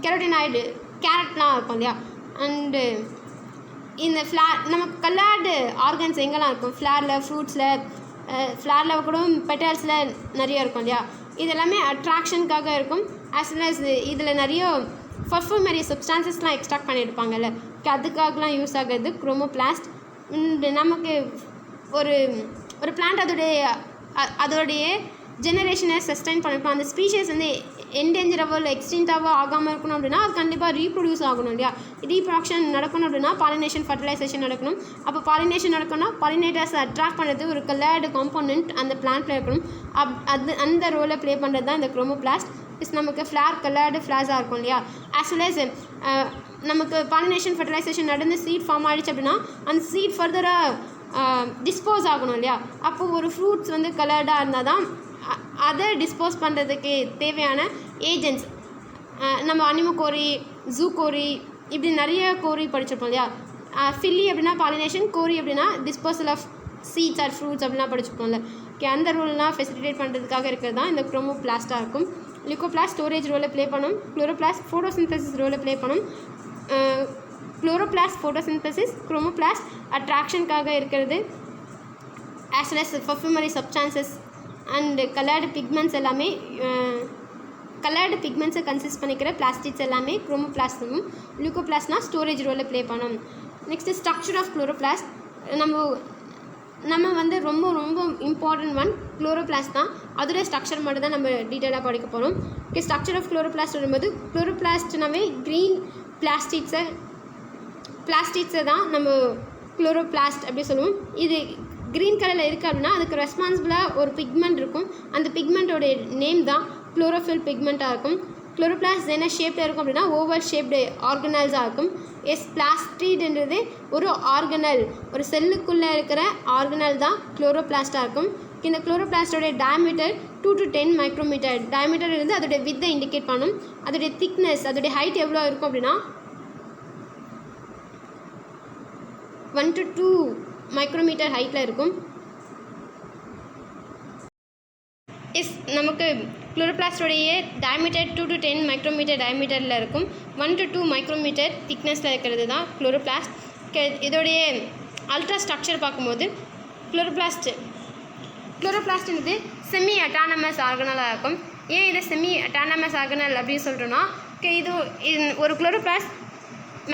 கெரோட்டினாய்டு, கேரட்லாம் இருக்கும் இல்லையா. அண்டு இந்த நமக்கு கலர்டு ஆர்கன்ஸ் எங்கெல்லாம் இருக்கும், ஃப்ளாரில் கூட பெட்டல்ஸில் நிறைய இருக்கும் இல்லையா. இது எல்லாமே அட்ராக்ஷனுக்காக இருக்கும். ஆஸ் வெல் அஸ் இதில் நிறைய பர்ஃப்யூமரி சப்ஸ்டான்சஸ்லாம் எக்ஸ்ட்ராக்ட் பண்ணியிருப்பாங்கல்ல, அதுக்காகலாம் யூஸ் ஆகிறது குரோமோபிளாஸ்ட். நமக்கு ஒரு பிளான்ட் அதோடைய ஜெனரேஷனை சஸ்டைன் பண்ணிருப்போம். அந்த ஸ்பீஷஸ் வந்து என்டேஞ்சராகவோ இல்லை எக்ஸ்டிங்டாகவோ ஆகாமல் இருக்கணும் அப்படின்னா அது கண்டிப்பாக ரீப்ரொடியூஸ் ஆகணும் இல்லையா. ரீப்ரொடக்ஷன் நடக்கணும் அப்படின்னா பாலினேஷன், ஃபர்டிலைசேஷன் நடக்கணும். அப்போ பாலினேஷன் நடக்கணும்னா பாலினேட்டர்ஸ் அட்ராக்ட் பண்ணுறது ஒரு கலர்டு காம்போனன்ட் அந்த பிளான்ட்டில் இருக்கணும். அந்த ரோலை ப்ளே பண்ணுறது தான் இந்த குரோமோபிளாஸ்ட். நமக்கு கலர்டு ஃப்ளார்ஸாக இருக்கும் இல்லையா. ஆஸ் வெல் அஸ் நமக்கு பாலினேஷன், ஃபர்டிலைசேஷன் நடந்து சீட் ஃபார்ம் ஆகிடுச்சு அப்படின்னா அந்த சீட் ஃபர்தராக டிஸ்போஸ் ஆகணும் இல்லையா. அப்போது ஒரு ஃப்ரூட்ஸ் வந்து கலர்டாக இருந்தால் தான் அதை டிஸ்போஸ் பண்ணுறதுக்கு தேவையான ஏஜென்ட்ஸ். நம்ம அனிமோகோரி, ஜூகோரி, இப்படி நிறைய கோரி படிச்சிருப்போம் இல்லையா. ஃபில்லி அப்படின்னா பாலினேஷன், கோரி அப்படின்னா disposal of seeds or fruits அப்படின்னா படிச்சிருப்போம்ல. ஓகே, அந்த ரோல்லாம் ஃபெசிலிட்டேட் பண்ணுறதுக்காக இருக்கிறது தான் இந்த குரோமோபிளாஸ்ட்டாக இருக்கும். லியூகோபிளாஸ்ட் ஸ்டோரேஜ் ரோலை ப்ளே பண்ணும். குளோரோபிளாஸ்ட் ஃபோட்டோசிந்தசிஸ் ரோலை ப்ளே பண்ணும். குளோரோபிளாஸ்ட் ஃபோட்டோசிந்தசிஸ், குரோமோபிளாஸ்ட் அட்ராக்ஷனுக்காக இருக்கிறது, as well as perfumery substances and coloured pigments எல்லாமே, கலர்டு பிக்மெண்ட்ஸை கன்சிஸ்ட் பண்ணிக்கிற பிளாஸ்டிக்ஸ் எல்லாமே குரோமோபிளாஸ்டும். லியூகோபிளாஸ்ட்னா ஸ்டோரேஜ் ரோலை ப்ளே பண்ணும். Next structure of chloroplast. நம்ம வந்து ரொம்ப ரொம்ப இம்பார்ட்டன்ட் ஒன் குளோரோபிளாஸ்ட் தான். அதோட ஸ்ட்ரக்சர் மட்டும் தான் நம்ம டீட்டெயிலாக படிக்க போகிறோம். ஓகே, ஸ்ட்ரக்சர் ஆஃப் குளோரோபிளாஸ்ட் வரும்போது குளோரோபிளாஸ்ட்னாவே க்ரீன் பிளாஸ்டிக்ஸை தான் நம்ம குளோரோபிளாஸ்ட் அப்படி சொல்லுவோம். இது க்ரீன் கலரில் இருக்குது அப்படின்னா அதுக்கு ரெஸ்பான்சிபிளாக ஒரு பிக்மெண்ட் இருக்கும். அந்த பிக்மெண்ட்டோடைய நேம் தான் குளோரோஃபில் பிக்மெண்ட்டாக இருக்கும். குளோரோபிளாஸ்ட் என்ன ஷேப்பில் இருக்கும் அப்படின்னா ஓவல் ஷேப்டு ஆர்கனல்ஸாக இருக்கும். பிளாஸ்டிட்ன்றது ஒரு ஆர்கனல், ஒரு செல்லுக்குள்ளே இருக்கிற ஆர்கனல் தான் குளோரோபிளாஸ்ட்டாக இருக்கும். இந்த குளோரோபிளாஸ்டோடைய டயமீட்டர் 2 to 10 மைக்ரோமீட்டர். டயமீட்டர் இருந்து அதோடைய வித்தை இண்டிகேட் பண்ணும். அதோடைய திக்னஸ், அதோடைய ஹைட் எவ்வளோ இருக்கும் அப்படின்னா 1 to 2 மைக்ரோமீட்டர் ஹைட்டில் இருக்கும். நமக்கு குளோரோபிளாஸ்டோடைய டயமீட்டர் 2 to 10 மைக்ரோமீட்டர் டயமீட்டரில் இருக்கும். 1 to 2 மைக்ரோமீட்டர் திக்னஸில் இருக்கிறது தான் குளோரோபிளாஸ்ட். இதோடைய அல்ட்ரா ஸ்ட்ரக்சர் பார்க்கும்போது குளோரோபிளாஸ்ட்ன்றது செமி அட்டானமஸ் ஆர்கனலாக இருக்கும். ஏன் இது செமி அட்டானமஸ் ஆர்கனல் அப்படின்னு சொல்கிறோன்னா, இது ஒரு குளோரோபிளாஸ்ட்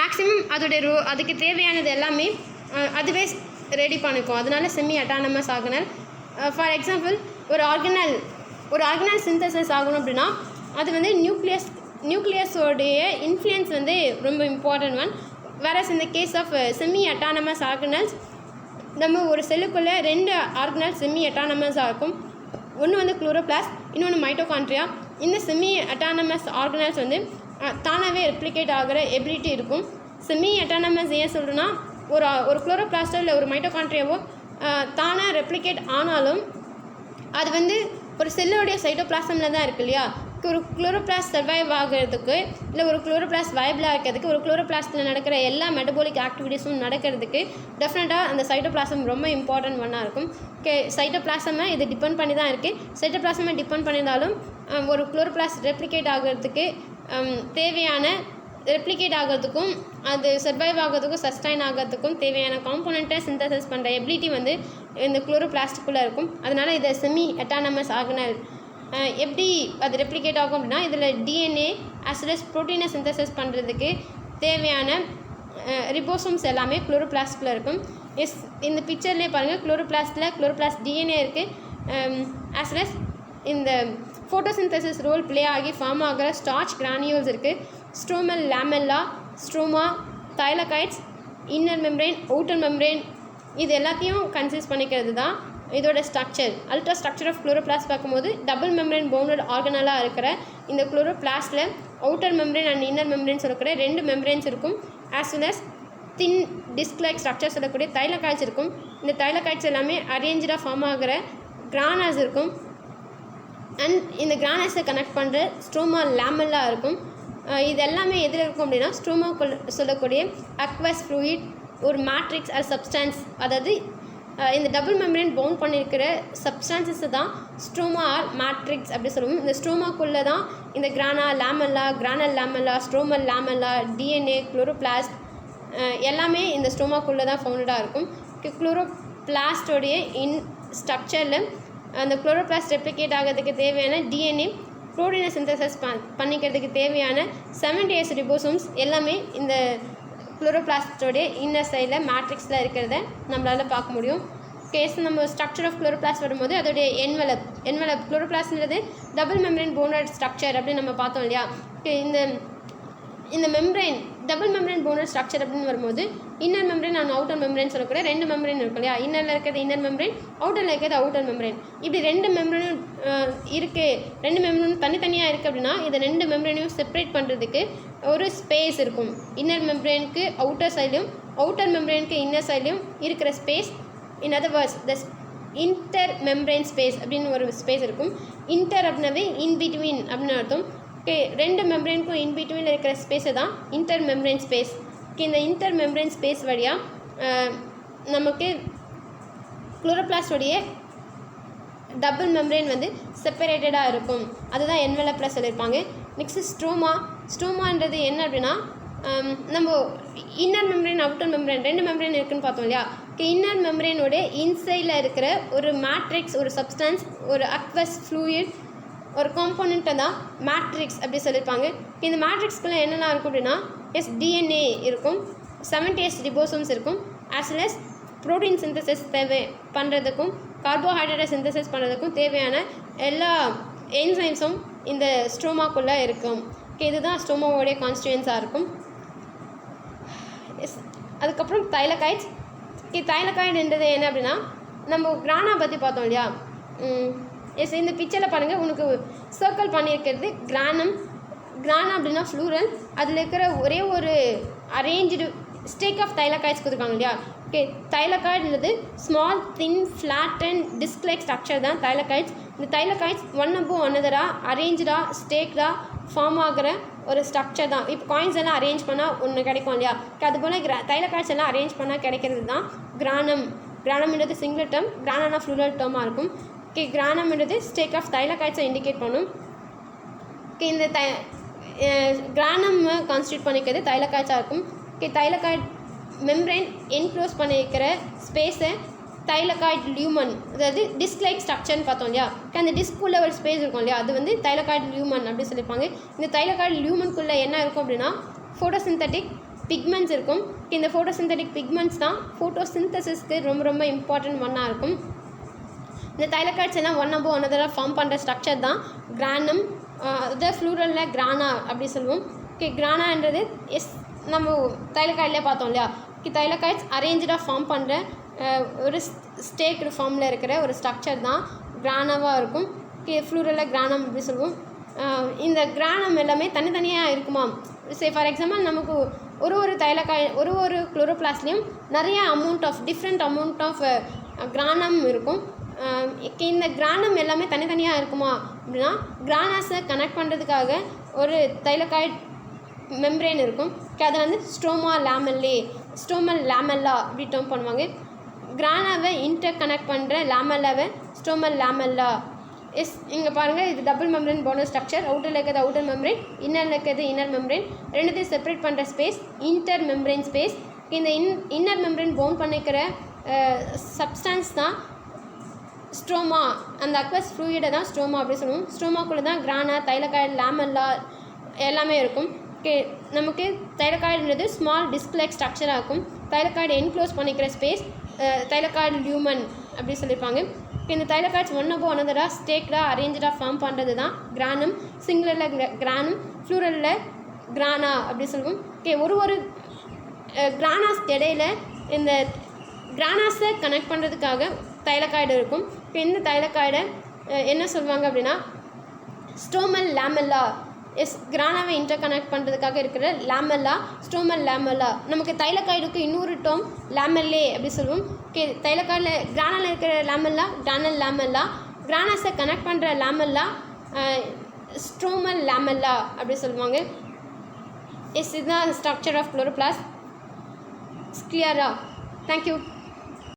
மேக்ஸிமம் அதோடைய அதுக்கு தேவையானது எல்லாமே அதுவே ரெடி பண்ணிக்கும். அதனால semi autonomous organelle. For example, ஒரு ஆர்கனல் சிந்தசிஸ் ஆகணும் அப்படின்னா அது வந்து நியூக்ளியஸோடைய இன்ஃப்ளூயன்ஸ் வந்து ரொம்ப இம்பார்ட்டன்ட் ஒன். வேறஸ் இந்த case of semi autonomous organelles, நம்ம ஒரு செல்லுக்குள்ளே 2 ஆர்கனல்ஸ் செமி அட்டானமஸாக இருக்கும். ஒன்று வந்து குளோரோபிளாஸ்ட், இன்னொன்று மைட்டோகாண்ட்ரியா. இந்த செமி அட்டானமஸ் ஆர்கனல்ஸ் வந்து தானாகவே ரெப்ளிகேட் ஆகிற எபிலிட்டி இருக்கும். செமி அட்டானமஸ் ஏன் சொல்கிறோன்னா, ஒரு குளோரோபிளாஸ்டோ இல்லை ஒரு மைட்டோகாண்ட்ரியாவோ தானாக ரெப்ளிகேட் ஆனாலும் அது வந்து ஒரு செல்லோடைய சைட்டோபிளாசமில் தான் இருக்குது இல்லையா. ஒரு குளோரோபிளாஸ்ட் சர்வைவ் ஆகிறதுக்கு, இல்லை ஒரு குளோரோபிளாஸ்ட் வயபிளாக இருக்கிறதுக்கு, ஒரு குளோரோபிளாஸ்ட்டில் நடக்கிற எல்லா மெட்டபாலிக் ஆக்டிவிட்டீஸும் நடக்கிறதுக்கு டெஃபினட்டாக அந்த சைட்டோபிளாசம் ரொம்ப இம்பார்ட்டன்ட் ஒன்னாக இருக்கும். சைட்டோபிளாசமை இது டிபெண்ட் பண்ணி தான் இருக்குது. சைட்டோபிளாசமை டிபெண்ட் பண்ணியிருந்தாலும் ஒரு குளோரோபிளாஸ்ட் ரெப்ளிகேட் ஆகிறதுக்கு தேவையான ரெப்ளிகேட் ஆகிறதுக்கும் அது சர்வைவ் ஆகிறதுக்கும் சஸ்டைன் ஆகிறதுக்கும் தேவையான காம்போனண்ட்டை சிந்தசிஸ் பண்ணுற எபிலிட்டி வந்து இந்த குளோரோபிளாஸ்டுக்குள்ளே இருக்கும். அதனால் இதை செமி அட்டானமஸ் ஆர்கனல். எப்படி அது ரெப்ளிகேட் ஆகும் அப்படின்னா, இதில் டிஎன்ஏ as well as ப்ரோட்டீனை சிந்தசிஸ் பண்ணுறதுக்கு தேவையான ரிபோசோம்ஸ் எல்லாமே குளோரோபிளாஸ்டில் இருக்கும். இந்த பிக்சர்லேயே பாருங்கள், குளோரோபிளாஸ்ட் டிஎன்ஏ இருக்குது. as well as இந்த ஃபோட்டோசிந்தசிஸ் ரோல் ப்ளே ஆகி ஃபார்ம் ஆகிற ஸ்டார்ச் கிரானியூல்ஸ் இருக்குது. Stromal lamella, stroma, thylakoids, inner membrane, outer membrane, இது எல்லாத்தையும் கன்சிஸ்ட் பண்ணிக்கிறது தான் இதோட structure. Ultra structure of chloroplast பார்க்கும்போது டபுள் மெம்ப்ரெயின் பவுண்டட் ஆர்கனலாக இருக்கிற இந்த குளோரோபிளாஸ்டில் outer membrane and inner membrane சொல்லக்கூடிய 2 மெம்ப்ரெயின்ஸ் இருக்கும். ஆஸ் வெல் அஸ் தின் டிஸ்க் லைக் ஸ்ட்ரக்சர் சொல்லக்கூடிய தைலகாய்ட்ஸ் இருக்கும். இந்த தைலகாய்ட்ஸ் எல்லாமே அரேஞ்சாக ஃபார்ம் ஆகிற கிரானஸ் இருக்கும். அண்ட் இந்த கிரானஸை கனெக்ட் பண்ணுற ஸ்ட்ரோமா லேமெல்லா இருக்கும். இது எல்லாமே எதில் இருக்கும் அப்படின்னா, ஸ்ட்ரோமா சொல்லக்கூடிய அக்வஸ் ஃப்ளூயிட், ஒரு மேட்ரிக்ஸ் ஆர் சப்ஸ்டான்ஸ், அதாவது இந்த டபுள் மெம்ப்ரெயின் பவுண்ட் பண்ணியிருக்கிற சப்ஸ்டான்சஸை தான் ஸ்ட்ரோமா ஆர் மேட்ரிக்ஸ் அப்படி சொல்லுவோம். இந்த ஸ்ட்ரோமாக்குள்ளே தான் இந்த granal lamella, stromal lamella, DNA, chloroplast எல்லாமே இந்த ஸ்ட்ரோமாக்குள்ளே தான் ஃபவுண்டடாக இருக்கும். குளோரோபிளாஸ்டோடைய ஸ்ட்ரக்சரில் அந்த குளோரோபிளாஸ்ட் ரெப்ளிகேட் ஆகிறதுக்கு தேவையான டிஎன்ஏ, ப்ரோட்டீனை சிந்தசிஸ் பண்ணிக்கிறதுக்கு தேவையான 70S ரிபோசோம்ஸ் எல்லாமே இந்த குளோரோபிளாஸ்டோடைய இன்னர் சைடில் மேட்ரிக்ஸில் இருக்கிறத நம்மளால் பார்க்க முடியும். நம்ம ஸ்ட்ரக்சர் ஆஃப் குளோரோபிளாஸ்ட் வரும்போது அதோடைய என்வலப் குளோரோபிளாஸ்ட்ன்றது டபுள் மெம்ப்ரெயின் பவுண்டட் ஸ்ட்ரக்சர் அப்படின்னு நம்ம பார்த்தோம் இல்லையா. இந்த membrane double membrane bounded structure அப்படின்னு வரும்போது inner membrane and outer membrane சொல்லக்கூடிய 2 மெம்ப்ரெயின் இருக்கும் இல்லையா. இன்னரில் இருக்கிறது இன்னர் மெம்ப்ரெயின், அவுட்டரில் இருக்கிறது அவுட்டர் மெம்ப்ரெயின். இப்படி 2 மெம்ப்ரெயினும் இருக்குது. 2 மெம்ப்ரெயினும் தனித்தனியாக இருக்குது அப்படின்னா இந்த 2 மெம்ப்ரெயினையும் செப்பரேட் பண்ணுறதுக்கு ஒரு ஸ்பேஸ் இருக்கும். இன்னர் மெம்ப்ரெயினுக்கு அவுட்டர் சைட்லையும், அவுட்டர் மெம்ப்ரெயினுக்கு இன்னர் சைட்லையும் இருக்கிற space. In other words, the inter membrane space அப்படின்னு ஒரு ஸ்பேஸ் இருக்கும். இன்டர் அப்படின்னாவே இன்பிட்வீன் அப்படின்னு அர்த்தம். ஓகே, ரெண்டு மெம்ப்ரெயினுக்கும் இன்பிட்வீனில் இருக்கிற ஸ்பேஸை தான் இன்டர் மெம்ப்ரெயின் ஸ்பேஸ். ஓகே, இந்த இன்டர் மெம்ப்ரெயின் ஸ்பேஸ் வழியாக நமக்கு குளோரோபிளாஸ்டோடைய டபுள் மெம்ப்ரெயின் வந்து செப்பரேட்டடாக இருக்கும். அதுதான் என்வெலப்பில் சொல்லியிருப்பாங்க. நெக்ஸ்ட்டு ஸ்ட்ரோமான்றது என்ன அப்படின்னா, நம்ம இன்னர் மெம்ப்ரெயின் அவுட்டர் மெம்ப்ரெயின் ரெண்டு மெம்ப்ரெயின் இருக்குதுன்னு பார்த்தோம் இல்லையா. இன்னர் மெம்ப்ரெயினோட இன்சைடில் இருக்கிற ஒரு மேட்ரிக்ஸ், ஒரு சப்ஸ்டன்ஸ், ஒரு அக்வஸ் ஃப்ளூயிட், ஒரு காம்போனண்ட்டை தான் மேட்ரிக்ஸ் அப்படி சொல்லியிருப்பாங்க. இந்த மேட்ரிக்ஸ்குள்ளே என்னெல்லாம் இருக்கும் அப்படின்னா, டிஎன்ஏ இருக்கும், 70 ரிபோசோம்ஸ் இருக்கும், as well as protein synthesis தேவை பண்ணுறதுக்கும் கார்போஹைட்ரேட்டை சிந்தசிஸ் பண்ணுறதுக்கும் தேவையான எல்லா என்சைம்ஸும் இந்த ஸ்ட்ரோமாக்குள்ளே இருக்கும். ஓகே, இதுதான் ஸ்ட்ரோமாவோடைய கான்ஸ்டியூயன்ஸாக இருக்கும். அதுக்கப்புறம் தைலகாய்ட்ஸ். தைலகாய்டுன்றது என்ன அப்படின்னா, நம்ம கிரானா பற்றி பார்த்தோம் இல்லையா. இந்த பிக்சரில் பாருங்கள், உனக்கு சர்க்கிள் பண்ணியிருக்கிறது கிரானம். கிரானா அப்படின்னா ஃப்ளூரல். அதில் இருக்கிற ஒரே ஒரு அரேஞ்சு ஸ்டேக் ஆஃப் தைலகாய்ட்ஸ் கொடுத்துருக்காங்க இல்லையா. ஓகே, தைலகாய்டுன்றது small thin flat and disc like structure தான் தைலகாய்ட்ஸ். இந்த தைலகாய்ட்ஸ் ஒன் அபோவ் அனதராக அரேஞ்சாக ஸ்டேக்டாக ஃபார்ம் ஆகிற ஒரு ஸ்ட்ரக்சர் தான். இப்போ காயின்ஸ் எல்லாம் அரேஞ்ச் பண்ணால் ஒன்று கிடைக்கும் இல்லையா. அதுபோல் தைலகாய்ட்ஸ் எல்லாம் அரேஞ்ச் பண்ணால் கிடைக்கிறது தான் கிரானம். கிரானம்ன்றது சிங்கிள் டேர்ம், கிரானானா ஃப்ளூரல் டேர்மாக இருக்கும். ஓகே, கிரானம்ன்றது ஸ்டேக் ஆஃப் தைலகாய்ட்ஸை இண்டிகேட் பண்ணும். ஓகே, இந்த கிரானம் கான்ஸ்டியூட் பண்ணிக்கிறது தைலகாய்ட்ஸாக இருக்கும். ஓகே, தைலகாய்ட் மெம்ப்ரெயின் என்க்ளோஸ் பண்ணியிருக்கிற ஸ்பேஸை தைலகாய்ட் லியூமன், அதாவது டிஸ்க் லைக் ஸ்ட்ரக்சர்னு பார்த்தோம் இல்லையா. அந்த டிஸ்க்குள்ளே ஒரு ஸ்பேஸ் இருக்கும் இல்லையா, அது வந்து தைலகாய்ட் லியூமன் அப்படி சொல்லியிருப்பாங்க. இந்த தைலகாய்ட் லியூமனுக்குள்ளே என்ன இருக்கும் அப்படின்னா, ஃபோட்டோசிந்தட்டிக் பிக்மெண்ட்ஸ் இருக்கும். இந்த ஃபோட்டோசிந்தட்டிக் பிக்மெண்ட்ஸ் தான் ஃபோட்டோசிந்தசிஸ்க்கு ரொம்ப ரொம்ப இம்பார்ட்டன்ட் ஒன்னாக இருக்கும். இந்த தைலகாய்ட்ஸ் எல்லாம் ஒன் அபோவ் அனதராக ஃபார்ம் பண்ணுற ஸ்ட்ரக்சர் தான் கிரானம். அதை ஃப்ளூரலில் கிரானா அப்படி சொல்லுவோம். ஓகே, கிரானான்றது நம்ம தைலகாய்ட்லேயே பார்த்தோம் இல்லையா. தைலகாய்ட்ஸ் அரேஞ்சாக ஃபார்ம் பண்ணுற ஒரு ஸ்டேக்டு ஃபார்மில் இருக்கிற ஒரு ஸ்ட்ரக்சர் தான் கிரானாவாக இருக்கும். ஃப்ளூரலில் கிரானம் அப்படி சொல்லுவோம். இந்த கிரானம் எல்லாமே தனித்தனியாக இருக்குமா. ஃபார் எக்ஸாம்பிள், நமக்கு ஒரு தைலகாய் ஒரு குளோரோபிளாஸ்ட்லேயும் நிறைய டிஃப்ரெண்ட் அமௌண்ட் ஆஃப் கிரானம் இருக்கும். இந்த கிரானம் எல்லாமே தனித்தனியாக இருக்குமா அப்படின்னா, கிரானாஸை கனெக்ட் பண்ணுறதுக்காக ஒரு தைலகாய்ட் மெம்ப்ரெயின் இருக்கும். அதை வந்து ஸ்ட்ரோமல் லேமெல்லா அப்படி டேர்ம் பண்ணுவாங்க. கிரானாவை இன்டர் கனெக்ட் பண்ணுற லேமெல்லாவை ஸ்ட்ரோமல் லேமெல்லா. இங்கே பாருங்கள், இது டபுள் மெம்ப்ரெயின் போன ஸ்ட்ரக்சர். அவுட்டரில் இருக்கிறது அவுட்டர் மெம்ப்ரெயின், இன்னரில் இருக்கிறது இன்னர் மெம்ப்ரெயின். ரெண்டுத்தையும் செப்பரேட் பண்ணுற ஸ்பேஸ் இன்டர் மெம்ப்ரெயின் ஸ்பேஸ். இந்த இன்னர் மெம்ப்ரெயின் பவுண்ட் பண்ணிக்கிற சப்ஸ்டன்ஸ் தான் ஸ்ட்ரோமா. அந்த அக்வஸ் ஃப்ளூயிடை தான் ஸ்ட்ரோமா அப்படி சொல்லுவோம். ஸ்ட்ரோமாக்குள்ளே தான் கிரானா, தைலகாய்டு, லேமெல்லா எல்லாமே இருக்கும். ஓகே, நமக்கு தைலகாய்டுன்றது ஸ்மால் டிஸ்க் லைக் ஸ்ட்ரக்சராக இருக்கும். தைலகாய்டு என்க்ளோஸ் பண்ணிக்கிற ஸ்பேஸ் தைலகாய்டு லியூமன் அப்படி சொல்லியிருப்பாங்க. இந்த தைலகாய்ட்ஸ் ஒன் அபோவ் அனதராக ஸ்டேக்டாக அரேஞ்சாக ஃபார்ம் பண்ணுறது தான் கிரானம். சிங்குலரில் கிரானம், ஃப்ளூரலில் கிரானா அப்படி சொல்லுவோம். ஓகே, ஒரு கிரானாஸ்க்கு இடையில இந்த கிரானாஸை கனெக்ட் பண்ணுறதுக்காக தைலகாய்டு இருக்கும். இப்போ இந்த தைலகாய்டை என்ன சொல்லுவாங்க அப்படின்னா, ஸ்ட்ரோமல் லேமெல்லா. கிரானாவை இன்டர் கனெக்ட் பண்ணுறதுக்காக இருக்கிற லேமெல்லா ஸ்ட்ரோமல் லேமெல்லா. நமக்கு தைலகாய்டுக்கு இன்னொரு டேர்ம் லேமெல்லே அப்படி சொல்லுவோம். ஓகே, தைலகாய்டில் கிரானாவில் இருக்கிற லேமெல்லா கிரானல் லேமெல்லா, கிரானாஸை கனெக்ட் பண்ணுற லேமெல்லா ஸ்ட்ரோமல் லேமெல்லா அப்படி சொல்லுவாங்க. இதுதான் ஸ்ட்ரக்சர் ஆஃப் குளோரோபிளாஸ்ட். கிளியரா? தேங்க்யூ.